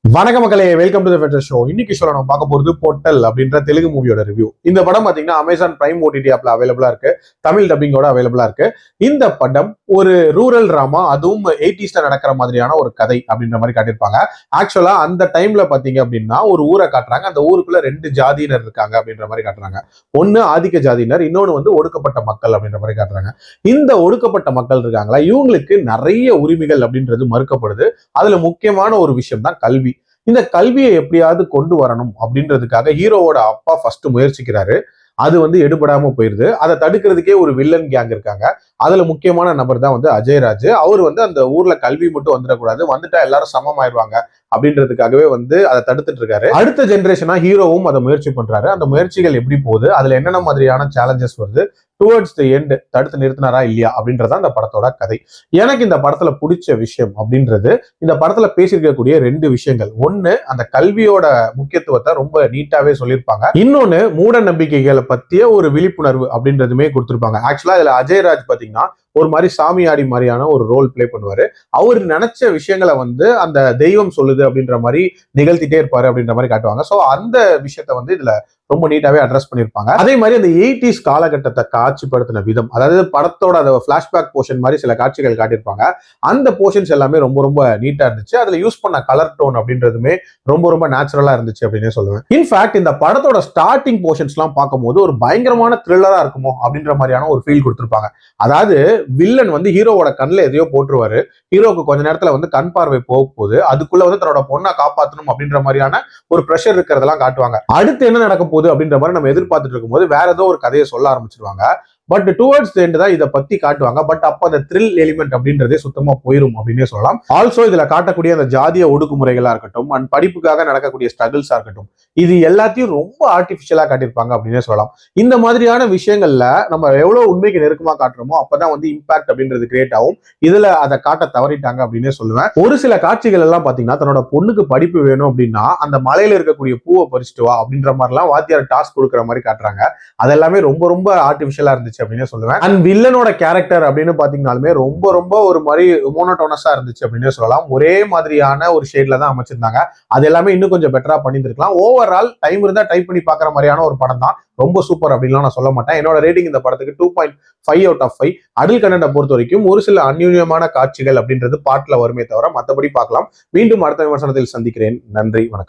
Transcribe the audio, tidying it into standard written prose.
வணக்க மக்களே, welcome to the ஃபெட்டர் show. இன்னைக்கு ஷோல நம்ம பார்க்க போறது பொட்டல் அப்படின்ற தெலுங்கு மூவியோட ரிவ்யூ. இந்த படம் பாத்தீங்கன்னா அமேசான் பிரைம் ஓடிடி ஆப்ல அவைலபிளா இருக்கு. தமிழ் டப்பிங்கோட அவைலபிளா இருக்கு. இந்த படம் ஒரு ரூரல் டிராமா, அதுவும் 80s நடக்கிற மாதிரியான ஒரு கதை அப்படின்ற மாதிரி காட்டியிருப்பாங்க. ஆக்சுவலா அந்த டைம்ல பாத்தீங்க அப்படின்னா ஒரு ஊரை காட்டுறாங்க. அந்த ஊருக்குள்ள ரெண்டு ஜாதியினர் இருக்காங்க அப்படின்ற மாதிரி காட்டுறாங்க. ஒன்னு ஆதிக்க ஜாதியினர், இன்னொன்னு வந்து ஒடுக்கப்பட்ட மக்கள் அப்படின்ற மாதிரி காட்டுறாங்க. இந்த ஒடுக்கப்பட்ட மக்கள் இருக்காங்களா, இவங்களுக்கு நிறைய உரிமைகள் அப்படின்றது மறுக்கப்படுது. அதுல முக்கியமான ஒரு விஷயம் தான் கல்வி. இந்த கல்வியை எப்படியாவது கொண்டு வரணும் அப்படின்றதுக்காக ஹீரோவோட அப்பா ஃபர்ஸ்ட் முயற்சிக்கிறாரு. அது வந்து எடுபடாம போயிருது. அதை தடுக்கிறதுக்கே ஒரு வில்லன் கேங் இருக்காங்க. அதுல முக்கியமான நபர் தான் வந்து அஜயராஜ். அவர் வந்து அந்த ஊர்ல கல்வி மட்டும் வந்துடக்கூடாது, வந்துட்டா எல்லாரும் சமமாயிருவாங்க அப்படின்றதுக்காகவே வந்து அதை தடுத்துட்டு இருக்காரு. அடுத்த ஜென்ரேஷனா ஹீரோவும் அதை முயற்சி பண்றாரு. அந்த முயற்சிகள் எப்படி போகுது, அதுல என்னென்ன மாதிரியான சேலஞ்சஸ் வருது, டுவர்ட்ஸ் தி எண்ட் தடுத்து நிறுத்தினாரா இல்லையா அப்படின்றதான் இந்த படத்தோட கதை. எனக்கு இந்த படத்துல பிடிச்ச விஷயம் அப்படின்றது, இந்த படத்துல பேசியிருக்கக்கூடிய ரெண்டு விஷயங்கள். ஒண்ணு, அந்த கல்வியோட முக்கியத்துவத்தை ரொம்ப நீட்டாவே சொல்லியிருப்பாங்க. இன்னொன்னு, மூட நம்பிக்கைகளை பத்திய ஒரு விழிப்புணர்வு அப்படின்றதுமே கொடுத்திருப்பாங்க. ஆக்சுவலா இதுல அஜயராஜ் பாத்தீங்கன்னா ஒரு மாதிரி சாமியாடி மாதிரியான ஒரு ரோல் பிளே பண்ணுவாரு. அவர் நினைச்ச விஷயங்களை வந்து அந்த தெய்வம் சொல்லுது அப்படின்ற மாதிரி நிகழ்த்திட்டே இருப்பாரு அப்படின்ற மாதிரி காட்டுவாங்க. சோ அந்த விஷயத்த வந்து இதுல ரொம்ப நீட்டாவே அட்ரஸ் பண்ணிருப்பாங்க. அதே மாதிரி அந்த 80s காலகட்டத்தை காட்சிப்படுத்தின விதம், அதாவது படத்தோட அந்த பிளாஷ்பேக் போர்ஷன் மாதிரி சில காட்சிகள் காட்டியிருப்பாங்க. அந்த போர்ஷன்ஸ் எல்லாமே ரொம்ப ரொம்ப நீட்டா இருந்துச்சு. அதுல யூஸ் பண்ண கலர் டோன் அப்படின்றதுமே ரொம்ப ரொம்ப நேச்சுரலா இருந்துச்சு அப்படின்னே சொல்லுவேன். இன்ஃபேக்ட் இந்த படத்தோட ஸ்டார்டிங் போர்ஷன்ஸ் எல்லாம் பார்க்கும்போது ஒரு பயங்கரமான த்ரில்லரா இருக்குமோ அப்படின்ற மாதிரியான ஒரு ஃபீல் கொடுத்திருப்பாங்க. அதாவது வில்லன் வந்து ஹீரோவோட கண்ணில் எதையோ போட்டுருவாரு. ஹீரோக்கு கொஞ்ச நேரத்துல வந்து கண் பார்வை போக போகுது. அதுக்குள்ள வந்து தன்னோட பொண்ணை காப்பாற்றணும் அப்படின்ற மாதிரியான ஒரு ப்ரெஷர் இருக்கிறதெல்லாம் காட்டுவாங்க. அடுத்து என்ன நடக்க போகுது அப்படின்ற மாதிரி நம்ம எதிர்பார்த்துட்டு இருக்கும்போது வேற ஏதோ ஒரு கதையை சொல்ல ஆரம்பிச்சிருவாங்க. பட் டுவர்ட்ஸ் தி எண்ட் தான் இதை பத்தி காட்டுவாங்க. பட் அப்ப அந்த த்ரில் எலிமெண்ட் அப்படின்றதே சுத்தமா போயிரும் அப்படின்னே சொல்லலாம். ஆல்சோ இதுல காட்டக்கூடிய அந்த ஜாதிய ஒடுக்குமுறைகளா இருக்கட்டும், அண்ட் படிப்புக்காக நடக்கக்கூடிய ஸ்ட்ரகிள்ஸா இருக்கட்டும், இது எல்லாத்தையும் ரொம்ப ஆர்டிபிஷியலா காட்டியிருப்பாங்க அப்படின்னே சொல்லலாம். இந்த மாதிரியான விஷயங்கள்ல நம்ம எவ்வளவு உண்மைக்கு நெருக்கமா காட்டுறோமோ அப்பதான் வந்து இம்பாக்ட் அப்படின்றது கிரியேட் ஆகும். இதுல அதை காட்ட தவறிட்டாங்க அப்படின்னே சொல்லுவேன். ஒரு சில காட்சிகள் எல்லாம் பாத்தீங்கன்னா தன்னோட பொண்ணுக்கு படிப்பு வேணும் அப்படின்னா அந்த மலையில இருக்கக்கூடிய பூவை பறிச்சுட்டு வா அப்படின்ற மாதிரிலாம் வாத்தியார் டாஸ்க் கொடுக்குற மாதிரி காட்டுறாங்க. அதெல்லாமே ரொம்ப ரொம்ப ஆர்டிபிஷியலா இருந்துச்சு அப்படின்னே சொல்லுவேன். அண்ட் வில்லனோட கேரக்டர் அப்படின்னு பாத்தீங்கன்னாலுமே ரொம்ப ரொம்ப ஒரு மாதிரி மோனோட்டோனஸா இருந்துச்சு அப்படின்னே சொல்லலாம். ஒரே மாதிரியான ஒரு ஷேட்ல தான் அமைச்சிருந்தாங்க. அது எல்லாமே இன்னும் கொஞ்சம் பெட்டரா பண்ணியிருந்திருக்கலாம். ஓவரால் டைம் இருந்தா டைப் பண்ணி பாக்குற மாதிரியான ஒரு படம் தான். ரொம்ப சூப்பர் அப்படின்லாம் நான் சொல்ல மாட்டேன். என்னோட ரேட்டிங் இந்த படத்துக்கு 2.5 அவுட் ஆஃப் 5. அடல் கண்டென்ட்டை பொறுத்த வரைக்கும் ஒரு சில அந்யூன்யமான காட்சிகள் அப்படின்றது பாட்டுல வருமே தவிர மற்றபடி பார்க்கலாம். மீண்டும் அடுத்த விமர்சனத்தில் சந்திக்கிறேன். நன்றி, வணக்கம்.